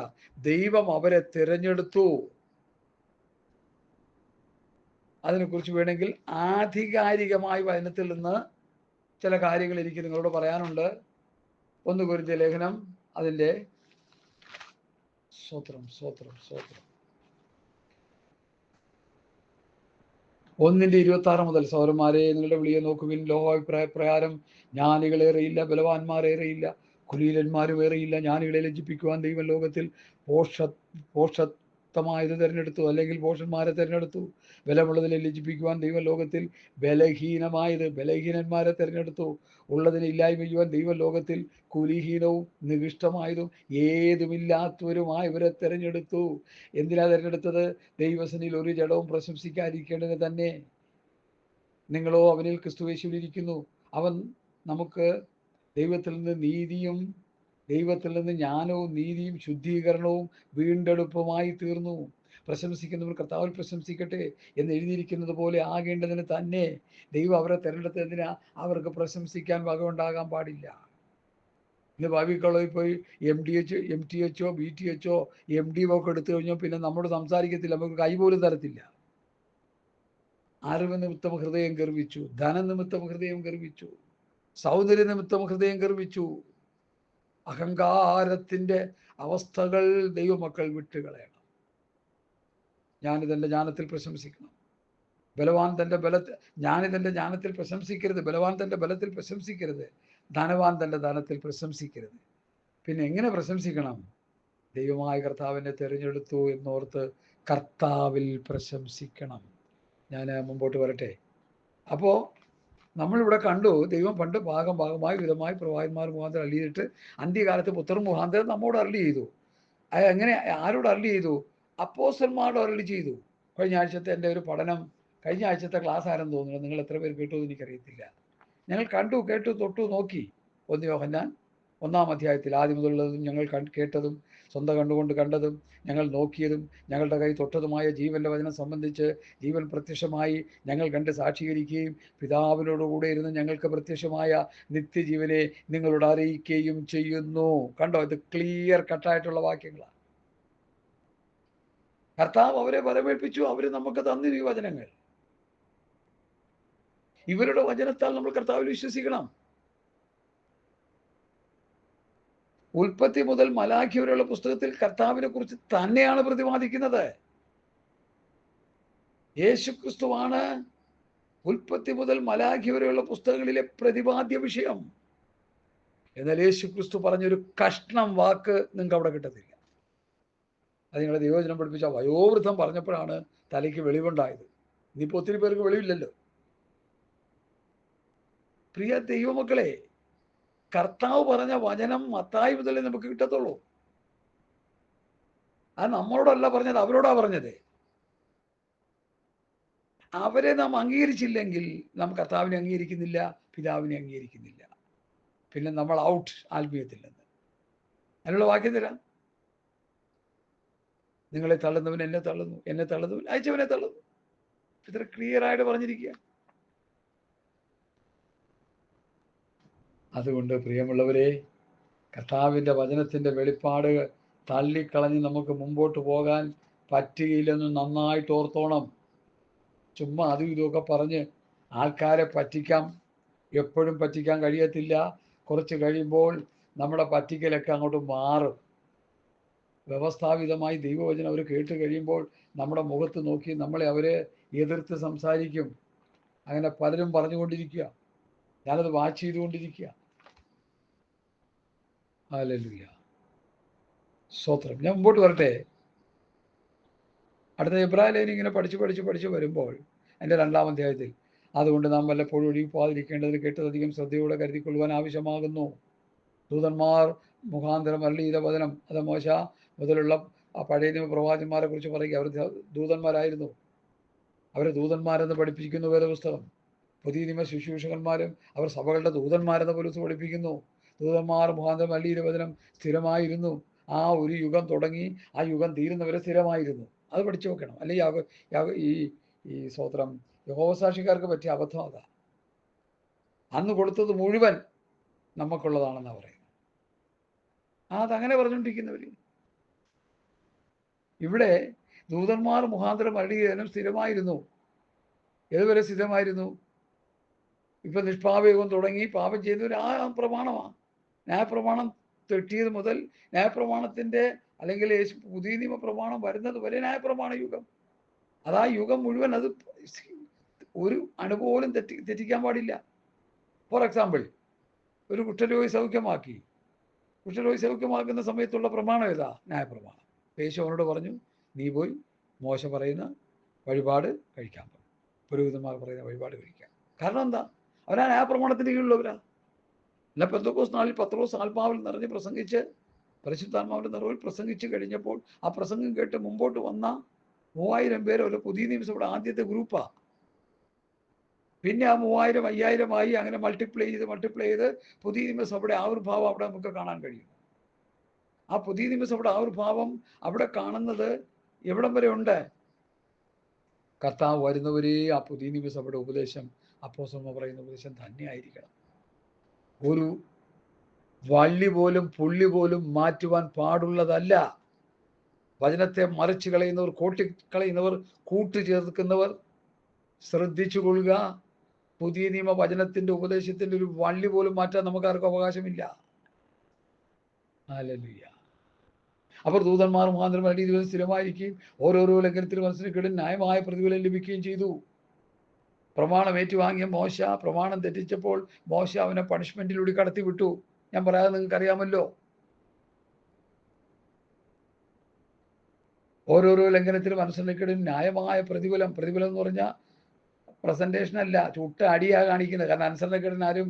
Speaker 1: ദൈവം അവരെ തിരഞ്ഞെടുത്തു. അതിനെക്കുറിച്ച് വേണമെങ്കിൽ ആധികാരികമായ വചനത്തിൽ നിന്ന് ചില കാര്യങ്ങൾ എനിക്ക് നിങ്ങളോട് പറയാനുണ്ട്. 1 കൊരിന്ത്യർ ലേഖനം അതിൻ്റെ സ്തോത്രം 1:26 മുതൽ, സൗരന്മാരെ, നിങ്ങളുടെ വിളിയെ നോക്കുവിൻ. ലോകാഭിപ്രായ പ്രകാരം ജ്ഞാനികളേറെയില്ല, ബലവാന്മാരേറെയില്ല, കുലീലന്മാരും ഏറെയില്ല. ജ്ഞാനികളെ ലജ്ജിപ്പിക്കുവാൻ ദൈവം ലോകത്തിൽ പോഷത്വമായത് തിരഞ്ഞെടുത്തു, അല്ലെങ്കിൽ പോഷന്മാരെ തിരഞ്ഞെടുത്തു. ബലമുള്ളതിനെ ലജ്ജിപ്പിക്കുവാൻ ദൈവം ലോകത്തിൽ ബലഹീനന്മാരെ തിരഞ്ഞെടുത്തു. ഉള്ളതിനെ ഇല്ലായ്മ ചെയ്യുവാൻ ദൈവം ലോകത്തിൽ കുലീഹീനവും നികൃഷ്ടമായതും ഏതുമില്ലാത്തവരുമായവരെ തിരഞ്ഞെടുത്തു. എന്തിനാ തിരഞ്ഞെടുത്തത്? ദൈവസന്നിധിയിൽ ഒരു ജഡവും പ്രശംസിക്കാതിരിക്കേണ്ടത് തന്നെ. നിങ്ങളോ അവനിൽ ക്രിസ്തുയേശുവിലിരിക്കുന്നു. അവൻ നമുക്ക് ദൈവത്തിൽ നിന്ന് ജ്ഞാനവും നീതിയും ശുദ്ധീകരണവും വീണ്ടെടുപ്പുമായി തീർന്നു. പ്രശംസിക്കുന്നവർ കർത്താവിൽ പ്രശംസിക്കട്ടെ എന്ന് എഴുതിയിരിക്കുന്നത് പോലെ ആകേണ്ടതിന് തന്നെ. ദൈവം അവരെ തിരഞ്ഞെടുത്തതിനാ അവർക്ക് പ്രശംസിക്കാൻ വകയുണ്ടാകാൻ പാടില്ല. ഇന്ന് ഭാവി കോളേജിൽ പോയി MTHO BTHO MD ഒക്കെ എടുത്തു കഴിഞ്ഞാൽ പിന്നെ നമ്മോട് സംസാരിക്കത്തില്ല, നമുക്ക് കൈപോലും തരത്തില്ല. അറിവ് നിമിത്തം ഹൃദയം ഗർവിച്ചു, ധനനിമിത്തം ഹൃദയം ഗർവിച്ചു, സൗന്ദര്യ നിമിത്തം ഹൃദയം ഗർവിച്ചു. അഹങ്കാരത്തിൻ്റെ അവസ്ഥകൾ ദൈവമക്കൾ വിട്ടുകളയണം. ഞാനിതെൻ്റെ ജ്ഞാനത്തിൽ പ്രശംസിക്കണം. ഞാനിതെൻ്റെ ജ്ഞാനത്തിൽ പ്രശംസിക്കരുത്. ബലവാൻ തൻ്റെ ബലത്തിൽ പ്രശംസിക്കരുത്. ധനവാൻ തൻ്റെ ധനത്തിൽ പ്രശംസിക്കരുത്. പിന്നെ എങ്ങനെ പ്രശംസിക്കണം? ദൈവമായ കർത്താവിനെ തിരഞ്ഞെടുത്തു എന്നോർത്ത് കർത്താവിൽ പ്രശംസിക്കണം. ഞാൻ മുമ്പോട്ട് വരട്ടെ. അപ്പോൾ നമ്മളിവിടെ കണ്ടു, ദൈവം പണ്ട് ഭാഗമായി വിധമായി പ്രവാചകന്മാർ മുഖാന്തരം അരുളി ചെയ്തിട്ട് അന്ത്യകാലത്ത് പുത്രൻ മുഖാന്തരം നമ്മോട് അരുളി ചെയ്തു. എങ്ങനെ? ആരോട് അരുളി ചെയ്തു? അപ്പോസ്തലന്മാരോട് അരുളി ചെയ്തു. കഴിഞ്ഞ ആഴ്ചത്തെ എൻ്റെ ഒരു പഠനം, കഴിഞ്ഞ ആഴ്ചത്തെ ക്ലാസ് ആരെന്ന് തോന്നുന്നു, നിങ്ങൾ എത്ര പേർ കേട്ടു എന്ന് എനിക്കറിയത്തില്ല. ഞങ്ങൾ കണ്ടു, കേട്ടു, തൊട്ടു, നോക്കി. 1 യോഹന്നാൻ 1-ാം അധ്യായത്തിൽ ആദ്യം മുതലുള്ളതും ഞങ്ങൾ കേട്ടതും സ്വന്തം കണ്ടുകൊണ്ട് കണ്ടതും ഞങ്ങൾ നോക്കിയതും ഞങ്ങളുടെ കൈ തൊട്ടതുമായ ജീവന്റെ വചനം സംബന്ധിച്ച് ജീവൻ പ്രത്യക്ഷമായി ഞങ്ങൾ കണ്ട് സാക്ഷീകരിക്കുകയും പിതാവിനോടുകൂടെ ഇരുന്ന് ഞങ്ങൾക്ക് പ്രത്യക്ഷമായ നിത്യജീവനെ നിങ്ങളോട് അറിയിക്കുകയും ചെയ്യുന്നു. കണ്ടോ? ഇത് ക്ലിയർ കട്ടായിട്ടുള്ള വാക്യങ്ങളാണ്. കർത്താവ് അവരെ വരവേൽപ്പിച്ചു, അവർ നമുക്ക് തന്നു ഈ വചനങ്ങൾ. ഇവരുടെ വചനത്താൽ നമ്മൾ കർത്താവിൽ വിശ്വസിക്കണം. ഉൽപ്പത്തി മുതൽ മലാഖി വരെയുള്ള പുസ്തകത്തിൽ കർത്താവിനെ കുറിച്ച് തന്നെയാണ് പ്രതിപാദിക്കുന്നത്. യേശുക്രിസ്തുവാണ് ഉൽപ്പത്തി മുതൽ മലാഖി വരെയുള്ള പുസ്തകങ്ങളിലെ പ്രതിപാദ്യ വിഷയം. എന്നാൽ യേശുക്രിസ്തു പറഞ്ഞൊരു കഷ്ണം വാക്ക് നിങ്ങൾക്ക് അവിടെ കിട്ടത്തില്ല. അത് നിങ്ങളെ ദൈവവചനം പഠിപ്പിച്ച വയോവൃദ്ധം പറഞ്ഞപ്പോഴാണ് തലയ്ക്ക് വെളിവുണ്ടായത്. ഇനിയിപ്പോൾ ഒത്തിരി പേർക്ക് വെളിവില്ലല്ലോ. പ്രിയ ദൈവമക്കളെ, കർത്താവ് പറഞ്ഞ വചനം മത്തായി മുതലേ നമുക്ക് കിട്ടത്തുള്ളൂ. അത് നമ്മളോടല്ല പറഞ്ഞത്, അവരോടാ പറഞ്ഞത്. അവരെ നാം അംഗീകരിച്ചില്ലെങ്കിൽ നാം കർത്താവിനെ അംഗീകരിക്കുന്നില്ല, പിതാവിനെ അംഗീകരിക്കുന്നില്ല. പിന്നെ നമ്മൾ ഔട്ട് ആത്മീയത്തിൽ നിന്ന്. അതിനുള്ള വാക്യം തരാം. നിങ്ങളെ തള്ളുന്നവൻ എന്നെ തള്ളുന്നു, എന്നെ തള്ളുന്നവൻ അയച്ചവനെ തള്ളുന്നു. ഇത്ര ക്ലിയർ ആയിട്ട് പറഞ്ഞിരിക്കുക. അതുകൊണ്ട് പ്രിയമുള്ളവരെ, കർത്താവിൻ്റെ വചനത്തിൻ്റെ വെളിപ്പാട് തള്ളിക്കളഞ്ഞ് നമുക്ക് മുമ്പോട്ട് പോകാൻ പറ്റുകയില്ലെന്ന് നന്നായിട്ട് ഓർത്തോണം. ചുമ്മാ അതും ഇതുമൊക്കെ പറഞ്ഞ് ആൾക്കാരെ പറ്റിക്കാം, എപ്പോഴും പറ്റിക്കാൻ കഴിയത്തില്ല. കുറച്ച് കഴിയുമ്പോൾ നമ്മുടെ പറ്റിക്കലൊക്കെ അങ്ങോട്ട് മാറും. വ്യവസ്ഥാപിതമായി ദൈവവചനം അവർ കേട്ട് കഴിയുമ്പോൾ നമ്മുടെ മുഖത്ത് നോക്കി നമ്മളെ അവരെ എതിർത്ത് സംസാരിക്കും. അങ്ങനെ പലരും പറഞ്ഞുകൊണ്ടിരിക്കുക. ഞാനത് വാച്ച് ചെയ്തുകൊണ്ടിരിക്കുക. ഹല്ലേലൂയ, സ്തോത്രം. ഞാൻ മുമ്പോട്ട് വരട്ടെ. അടുത്ത എബ്രായ ലേഖനം ഇങ്ങനെ പഠിച്ച് വരുമ്പോൾ എൻ്റെ 2-ാം അധ്യായത്തിൽ, അതുകൊണ്ട് നാം വല്ലപ്പോഴും ഒഴുകിപ്പോകാതിരിക്കേണ്ടതിന് കേട്ടതധികം ശ്രദ്ധയോടെ കരുതിക്കൊള്ളുവാൻ ആവശ്യമാകുന്നു. ദൂതന്മാർ മുഖാന്തരം അരുളി ചെയ്ത വചനം, അത് മോശ മുതലുള്ള ആ പഴയ നിയമ പ്രവാചകന്മാരെ കുറിച്ച് പറയുക. അവർ ദൂതന്മാരായിരുന്നു. അവരെ ദൂതന്മാരെന്ന് പഠിപ്പിക്കുന്നു വേദപുസ്തകം. പുതിയ നിയമ ശുശ്രൂഷകന്മാരും അവർ സഭകളുടെ ദൂതന്മാരെന്ന് പോലീസ് പഠിപ്പിക്കുന്നു. ദൂതന്മാർ മുഖാന്തരം അരുളി ചെയ്ത വചനം സ്ഥിരമായിരുന്നു. ആ ഒരു യുഗം തുടങ്ങി ആ യുഗം തീരുന്നവരെ സ്ഥിരമായിരുന്നു. അത് പഠിച്ചു നോക്കണം. അല്ലെങ്കിൽ ഈ സ്തോത്രം യഹോവസാക്ഷിക്കാർക്ക് പറ്റിയ അബദ്ധം അതാ. അന്ന് കൊടുത്തത് മുഴുവൻ നമുക്കുള്ളതാണെന്നാണ് പറയുന്നത്. അതങ്ങനെ പറഞ്ഞുകൊണ്ടിരിക്കുന്നവർ. ഇവിടെ ദൂതന്മാർ മുഖാന്തരം അരുളിയതിനും സ്ഥിരമായിരുന്നു. ഏതുവരെ സ്ഥിരമായിരുന്നു? ഇപ്പൊ നിഷ്പാപയുഗം തുടങ്ങി പാപം ചെയ്യുന്നവർ ആ പ്രമാണമാണ്. ന്യായപ്രമാണം തെറ്റിയത് മുതൽ ന്യായപ്രമാണത്തിന്റെ അല്ലെങ്കിൽ പുതിയ നിയമ പ്രമാണം വരുന്നത് വരെ ന്യായപ്രമാണ യുഗം. അതാ യുഗം മുഴുവൻ. അത് ഒരു അണുപോലും തെറ്റിക്കാൻ പാടില്ല. ഫോർ എക്സാമ്പിൾ, ഒരു കുഷ്ഠരോഗി സൗഖ്യമാക്കി. കുഷ്ഠരോഗി സൗഖ്യമാക്കുന്ന സമയത്തുള്ള പ്രമാണം ഏതാ? ന്യായപ്രമാണം. യേശു അവനോട് പറഞ്ഞു, നീ പോയി മോശ പറയുന്ന വഴിപാട് കഴിക്കാൻ പറഞ്ഞു. പുരോഹിതന്മാർ പറയുന്ന വഴിപാട് കഴിക്കാം. കാരണം എന്താ? അവരാ ന്യായപ്രമാണത്തിന്റെ കീഴിലുള്ളവരാ. അല്ല, പെന്തക്കോസ്ത് നാളിൽ പത്രോസ് ആത്മാവിൽ നിറഞ്ഞ് പ്രസംഗിച്ച്, പരിശുദ്ധാത്മാവിന്റെ നിറവിൽ പ്രസംഗിച്ച് കഴിഞ്ഞപ്പോൾ ആ പ്രസംഗം കേട്ട് മുമ്പോട്ട് വന്ന 3000 പേര് ഒരു പുതിയ നിയമസഭയുടെ ആദ്യത്തെ ഗ്രൂപ്പാ. പിന്നെ ആ 3000 5000 ആയി. അങ്ങനെ മൾട്ടിപ്ലൈ ചെയ്ത് പുതിയ നിയമസഭയുടെ ആവിർഭാവം അവിടെ നമുക്ക് കാണാൻ കഴിയും. ആ പുതിയ നിയമസഭയുടെ ആവിർഭാവം അവിടെ കാണുന്നത് എവിടം വരെ ഉണ്ട്? കർത്താവ് വരുന്നവരെ ആ പുതിയ നിയമസഭയുടെ ഉപദേശം, അപ്പോസ്തലന്മാർ പറയുന്ന ഉപദേശം തന്നെ ആയിരിക്കണം. ഒരു വള്ളി പോലും പുള്ളി പോലും മാറ്റുവാൻ പാടുള്ളതല്ല. വചനത്തെ മറിച്ച് കളയുന്നവർ, കോട്ടിക്കളയുന്നവർ, കൂട്ടുചേർക്കുന്നവർ ശ്രദ്ധിച്ചു കൊള്ളുക. പുതിയ നിയമ വചനത്തിന്റെ ഉപദേശത്തിന്റെ ഒരു വള്ളി പോലും മാറ്റാൻ നമുക്കാർക്കും അവകാശമില്ല. ഹല്ലേലൂയ. അവർ ദൂതന്മാർ മുഖാന്തരം അരുളിയ സ്ഥിരമായിരിക്കുകയും ഓരോരോ ലംഘനത്തിൽ മനസ്സിലാക്കിയും ന്യായമായ പ്രതിഫലം ലഭിക്കുകയും ചെയ്തു. പ്രമാണം ഏറ്റുവാങ്ങിയ മോശ പ്രമാണം തെറ്റിച്ചപ്പോൾ മോശ അവനെ പണിഷ്മെന്റിലൂടെ കടത്തി വിട്ടു. ഞാൻ പറയാതെ നിങ്ങൾക്ക് അറിയാമല്ലോ. ഓരോരോ ലംഘനത്തിൽ മനസ്സിലാക്കിയും ന്യായമായ പ്രതിഫലം എന്ന് പറഞ്ഞാൽ പ്രസന്റേഷൻ അല്ല, ചുട്ട അടിയാ കാണിക്കുന്നത്. കാരണം അനുസരണക്കേടിന് ആരും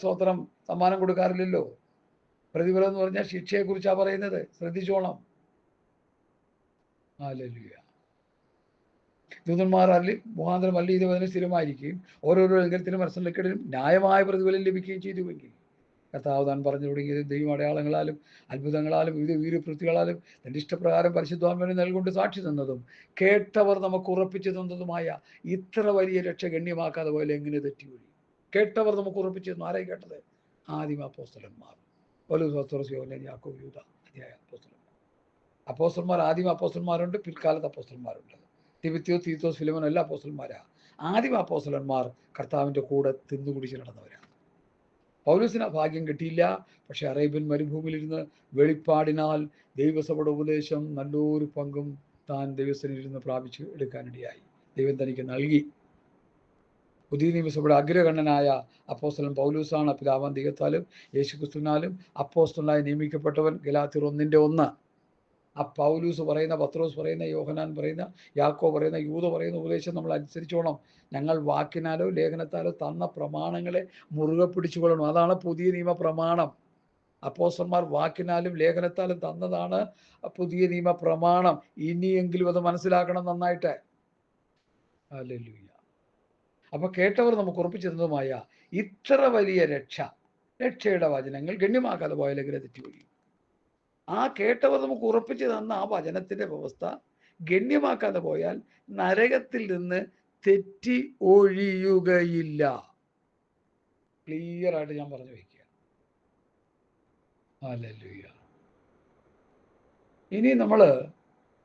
Speaker 1: സ്വത്രം സമ്മാനം കൊടുക്കാറില്ലല്ലോ. പ്രതിഫലം എന്ന് പറഞ്ഞാൽ ശിക്ഷയെക്കുറിച്ചാണ് പറയുന്നത്. ശ്രദ്ധിച്ചോണം. ഹല്ലേലൂയ. ദൂതന്മാർ മുഖാന്തരം അരുളി ചെയ്തതിന് സ്ഥിരമായിരിക്കുകയും ഓരോരോ ലംഘനത്തിനും മനസ്സിലാക്കിയും ന്യായമായ പ്രതിഫലം ലഭിക്കുകയും ചെയ്തുവെങ്കിൽ കർത്താവ് താൻ പറഞ്ഞു തുടങ്ങിയത് ദൈവം അടയാളങ്ങളാലും അത്ഭുതങ്ങളാലും വിവിധ വീര്യപ്രവൃത്തികളാലും തന്റെ ഇഷ്ടപ്രകാരം പരിശുദ്ധാത്മാവിനെ നൽകൊണ്ട് സാക്ഷി തന്നതും കേട്ടവർ നമുക്ക് ഉറപ്പിച്ചു തന്നതുമായ ഇത്ര വലിയ രക്ഷ ഗണ്യമാക്കാതെ പോലെ എങ്ങനെ തെറ്റിയൊഴി? കേട്ടവർ നമുക്ക് ഉറപ്പിച്ചു തന്നു. ആരായി കേട്ടത്? ആദിമ അപ്പോസ്തലന്മാർ. യാക്കോബ്, യൂദ അധ്യായ അപ്പോസ്തലന്മാർ. ആദിമ അപ്പോസ്തലന്മാരുണ്ട്, പിൽക്കാലത്ത് അപ്പോസ്തലന്മാരുണ്ട്. തിമോഥെയോസ്, തീത്തോസ്, ഫിലോമോൻ എല്ലാ അപ്പോസ്തലന്മാരാ. ആദിമ അപ്പോസ്തലന്മാർ കർത്താവിന്റെ കൂടെ തിന്നുകുടിച്ച് നടന്നവരാ. പൗലോസിന് ഭാഗ്യം കിട്ടിയില്ല. പക്ഷെ അറേബ്യൻ മരുഭൂമിയിലിരുന്ന് വെളിപ്പാടിനാൽ ദൈവസഭയുടെ ഉപദേശം നല്ലൊരു പങ്കും താൻ ദൈവസ്ഥനിരുന്ന് പ്രാപിച്ച് എടുക്കാനിടയായി. ദൈവം തനിക്ക് നൽകി. പുതിയ നിയമസഭയുടെ അഗ്രഗണ്യനായ അപ്പോസ്തലൻ പൗലോസാണ്. പിതാവാം ദൈവത്താലും യേശുക്രിസ്തുവിനാലും അപ്പോസ്തലനായി നിയമിക്കപ്പെട്ടവൻ. ഗലാത്യർ 1:1. ആ പൗലൂസ് പറയുന്ന, പത്രോസ് പറയുന്ന, യോഹന്നാൻ പറയുന്ന, യാക്കോ പറയുന്ന, യൂദ പറയുന്ന ഉപദേശം നമ്മൾ അനുസരിച്ചോണം. ഞങ്ങൾ വാക്കിനാലോ ലേഖനത്താലോ തന്ന പ്രമാണങ്ങളെ മുറുകെ പിടിച്ചുകൊള്ളണം. അതാണ് പുതിയ നിയമ പ്രമാണം. അപ്പോസ്തലന്മാർ വാക്കിനാലും ലേഖനത്താലും തന്നതാണ് പുതിയ നിയമ പ്രമാണം. ഇനിയെങ്കിലും അത് മനസ്സിലാക്കണം നന്നായിട്ട്. ഹല്ലേലൂയ. അപ്പൊ കേട്ടവർ നമുക്ക് ഉറപ്പിച്ചിരുന്നതുമായ ഇത്ര വലിയ രക്ഷയുടെ വചനങ്ങൾ ഗണ്യമാക്കാതെ പോയാലെങ്കിലും തെറ്റുപോയി. ആ കേട്ടവർ നമുക്ക് ഉറപ്പിച്ചു തന്ന ആ വചനത്തിന്റെ വ്യവസ്ഥ ഗണ്യമാക്കാതെ പോയാൽ നരകത്തിൽ നിന്ന് തെറ്റി ഒഴിയുകയില്ല. ക്ലിയർ ആയിട്ട് ഞാൻ പറഞ്ഞു വയ്ക്കുക. ഹല്ലേലൂയ. ഇനി നമ്മള്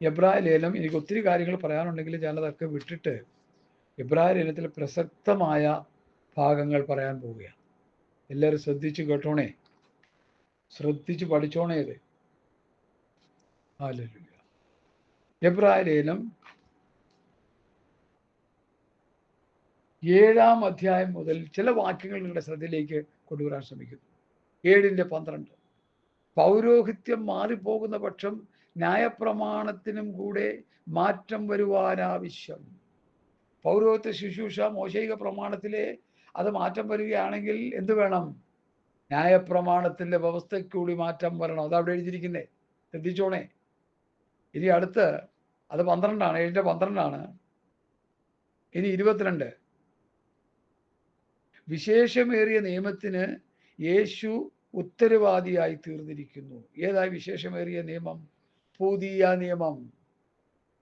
Speaker 1: എബ്രായ ലേഖനം, എനിക്ക് ഒത്തിരി കാര്യങ്ങൾ പറയാനുണ്ടെങ്കിൽ ഞാനതൊക്കെ വിട്ടിട്ട് എബ്രായ ലേഖനത്തിലെ പ്രസക്തമായ ഭാഗങ്ങൾ പറയാൻ പോവുകയാണ്. എല്ലാവരും ശ്രദ്ധിച്ചു കേട്ടോണേ. ശ്രദ്ധിച്ച് പഠിച്ചോണേ ഇത്. ഹല്ലേലൂയ. എബ്രായ ലേഖനം 7-ാം അധ്യായം മുതൽ ചില വാക്യങ്ങൾ നിങ്ങളുടെ ശ്രദ്ധയിലേക്ക് കൊണ്ടുവരാൻ ശ്രമിക്കുന്നു. 7:12 പൗരോഹിത്യം മാറിപ്പോകുന്ന പക്ഷം ന്യായപ്രമാണത്തിനും കൂടെ മാറ്റം വരുവാനാവശ്യം. പൗരോഹിത്യ ശുശ്രൂഷ മോശൈക പ്രമാണത്തിലെ അത് മാറ്റം വരികയാണെങ്കിൽ എന്ത് വേണം? ന്യായപ്രമാണത്തിന്റെ വ്യവസ്ഥയ്ക്കൂടി മാറ്റം വരണം. അതവിടെ എഴുതിയിരിക്കുന്നേ, ശ്രദ്ധിച്ചോണേ. ഇനി അടുത്ത് അത് 12 7:12. ഇനി 22 വിശേഷമേറിയ നിയമത്തിന് യേശു ഉത്തരവാദിയായി തീർന്നിരിക്കുന്നു. ഏതായി വിശേഷമേറിയ നിയമം? പുതിയ നിയമം.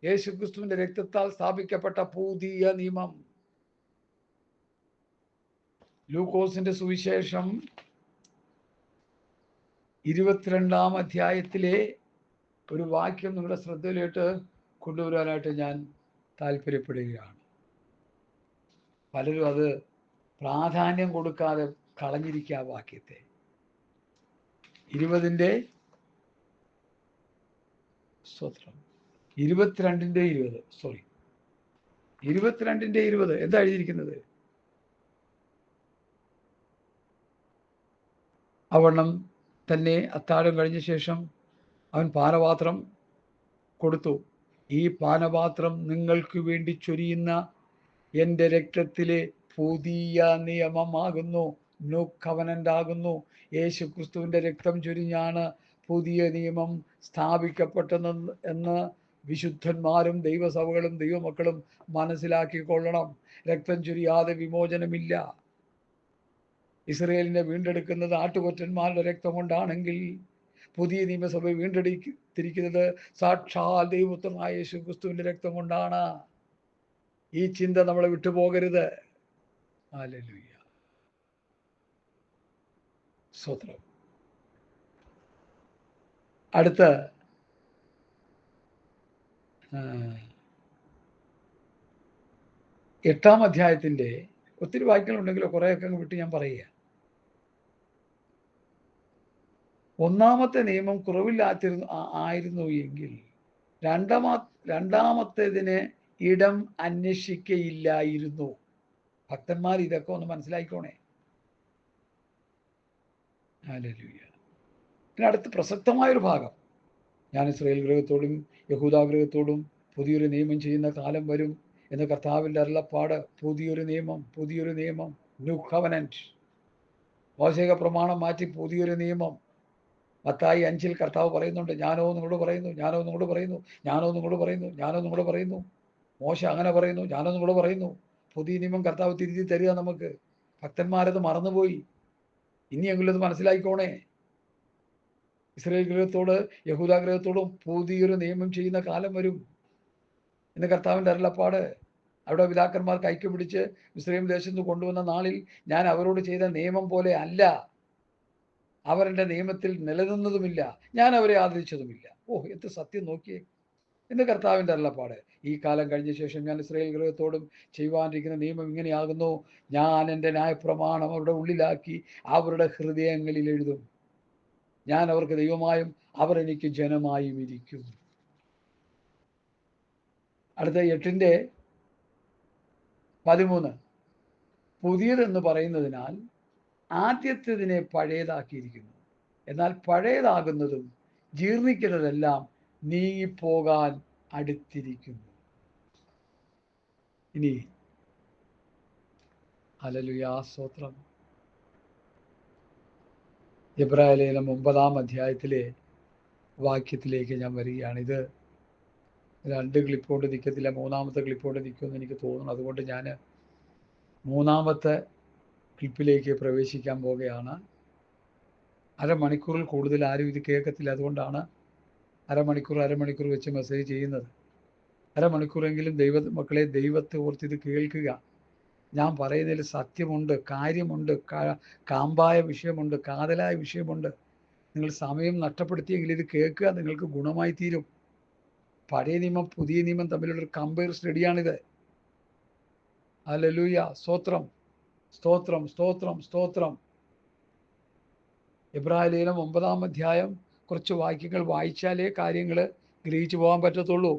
Speaker 1: യേശു ക്രിസ്തുവിന്റെ രക്തത്താൽ സ്ഥാപിക്കപ്പെട്ട പുതിയ നിയമം. ലൂക്കോസിന്റെ സുവിശേഷം 22-ാം അധ്യായത്തിലെ ഒരു വാക്യം നിങ്ങളുടെ ശ്രദ്ധയിലേക്ക് കൊണ്ടുവരാനായിട്ട് ഞാൻ താല്പര്യപ്പെടുകയാണ്. പലരും അത് പ്രാധാന്യം കൊടുക്കാതെ കളഞ്ഞിരിക്കുക വാക്യത്തെ. 22-ന്റെ 20 എന്താ എഴുതിയിരിക്കുന്നത്? അവണ്ണം തന്നെ അത്താഴം കഴിഞ്ഞ ശേഷം അവൻ പാനപാത്രം കൊടുത്തു. ഈ പാനപാത്രം നിങ്ങൾക്ക് വേണ്ടി ചൊരിയുന്ന എൻ്റെ രക്തത്തിലെ പുതിയ നിയമമാകുന്നു, ന്യൂ കവനന്റ് ആകുന്നു. യേശു ക്രിസ്തുവിൻ്റെ രക്തം ചൊരിഞ്ഞാണ് പുതിയ നിയമം സ്ഥാപിക്കപ്പെട്ടതെന്ന് എന്ന് വിശുദ്ധന്മാരും ദൈവസഭകളും ദൈവമക്കളും മനസ്സിലാക്കിക്കൊള്ളണം. രക്തം ചൊരിയാതെ വിമോചനമില്ല. ഇസ്രയേലിനെ വീണ്ടെടുക്കുന്നത് ആട്ടുകൊറ്റന്മാരുടെ രക്തം കൊണ്ടാണെങ്കിൽ പുതിയ നിയമസഭ വീണ്ടെടുത്തിരിക്കുന്നത് സാക്ഷാൽ ദൈവപുത്രനായ യേശു ക്രിസ്തുവിന്റെ രക്തം കൊണ്ടാണ്. ഈ ചിന്ത നമ്മളെ വിട്ടുപോകരുത്. ഹല്ലേലൂയ. സ്തോത്രം. അടുത്ത 8-ാം അധ്യായത്തിന്റെ ഒത്തിരി വാക്യങ്ങളുണ്ടെങ്കിലോ കുറേയൊക്കെ വിട്ട് ഞാൻ പറയുക. 1-ാമത്തെ നിയമം ആയിരുന്നു എങ്കിൽ രണ്ടാമത്തേതിന് ഇടം അന്വേഷിക്കയില്ലായിരുന്നു. ഭക്തന്മാർ ഇതൊക്കെ ഒന്ന് മനസ്സിലാക്കിക്കോണേ. ഹല്ലേലൂയ. പിന്നെ അടുത്ത് പ്രസക്തമായൊരു ഭാഗം, ഞാൻ ഇസ്രായേൽ ഗൃഹത്തോടും യഹൂദാ ഗൃഹത്തോടും പുതിയൊരു നിയമം ചെയ്യുന്ന കാലം വരും എന്ന് കർത്താവിൻ്റെ അരുളപ്പാട്. പുതിയൊരു നിയമം, ന്യൂ കവനന്റ്. മോശെക പ്രമാണം മാറ്റി പുതിയൊരു നിയമം. മത്തായി 5-ൽ കർത്താവ് പറയുന്നുണ്ട്, ഞാനോ നിങ്ങളോട് പറയുന്നു. മോശ അങ്ങനെ പറയുന്നു, ഞാനോ നിങ്ങളോട് പറയുന്നു. പുതിയ നിയമം കർത്താവ് തിരിച്ചു തരിക നമുക്ക്. ഭക്തന്മാരത് മറന്നുപോയി. ഇനിയെങ്കിലും അത് മനസ്സിലാക്കിക്കോണേ. ഇസ്രായേൽ ഗൃഹത്തോട് യഹൂദാ ഗൃഹത്തോടും പുതിയൊരു നിയമം ചെയ്യുന്ന കാലം വരും എന്ന് കർത്താവിൻ്റെ അരുളപ്പാട്. അവിടെ പിതാക്കന്മാർ കൈക്ക് പിടിച്ച് മിസ്രയീം ദേശത്ത് നിന്ന് കൊണ്ടുവന്ന നാളിൽ ഞാൻ അവരോട് ചെയ്ത നിയമം പോലെ അല്ല. അവരുടെ നിയമത്തിൽ നിലനിന്നതുമില്ല, ഞാൻ അവരെ ആദരിച്ചതുമില്ല. എന്ത് സത്യം നോക്കിയേ എന്ന് കർത്താവിൻ്റെ അരുളപ്പാട്. ഈ കാലം കഴിഞ്ഞ ശേഷം ഞാൻ ഇസ്രായേൽ ഗൃഹത്തോടും ചെയ്യുവാനിരിക്കുന്ന നിയമം ഇങ്ങനെയാകുന്നു. ഞാൻ എൻ്റെ ന്യായപ്രമാണം അവരുടെ ഉള്ളിലാക്കി അവരുടെ ഹൃദയങ്ങളിൽ എഴുതും. ഞാൻ അവർക്ക് ദൈവമായും അവർ എനിക്ക് ജനമായും ഇരിക്കും. അടുത്ത 8:13 പുതിയതെന്ന് പറയുന്നതിനാൽ ആദ്യത്തേതിനെ പഴയതാക്കിയിരിക്കുന്നു. എന്നാൽ പഴയതാകുന്നതും ജീർണിക്കുന്നതെല്ലാം നീങ്ങിപ്പോകാൻ അടുത്തിരിക്കുന്നു. ഇനി ഹല്ലേലൂയ, സ്തോത്രം. എബ്രായ ലേഖനം 9-ാം അധ്യായത്തിലെ വാക്യത്തിലേക്ക് ഞാൻ വരികയാണ്. ഇത് 2 ക്ലിപ്പോണ്ട് നിൽക്കത്തില്ല, 3-ാമത്തെ ക്ലിപ്പോണ്ട് നിൽക്കുമെന്ന് എനിക്ക് തോന്നുന്നു. അതുകൊണ്ട് ഞാൻ 3-ാമത്തെ ക്ലിപ്പിലേക്ക് പ്രവേശിക്കാൻ പോവുകയാണ്. അരമണിക്കൂറിൽ കൂടുതൽ ആരും ഇത് കേൾക്കത്തില്ല. അതുകൊണ്ടാണ് അരമണിക്കൂർ വെച്ച് മെസ്സേജ് ചെയ്യുന്നത്. അരമണിക്കൂറെങ്കിലും മക്കളെ ദൈവത്തെ ഓർത്ത് ഇത് കേൾക്കുക. ഞാൻ പറയുന്നതിൽ സത്യമുണ്ട്, കാര്യമുണ്ട്, കാമ്പായ വിഷയമുണ്ട്, കാതലായ വിഷയമുണ്ട്. നിങ്ങൾ സമയം നഷ്ടപ്പെടുത്തിയെങ്കിൽ ഇത് കേൾക്കുക, നിങ്ങൾക്ക് ഗുണമായി തീരും. പഴയ നിയമം പുതിയ നിയമം തമ്മിലുള്ളൊരു കമ്പയർ സ്റ്റഡിയാണിത്. ഹല്ലേലൂയ, സ്തോത്രം. എബ്രായ ലേഖനം 9-ാം അധ്യായം കുറച്ച് വാക്യങ്ങൾ വായിച്ചാലേ കാര്യങ്ങൾ ഗ്രഹിച്ചു പോകാൻ പറ്റത്തുള്ളൂ.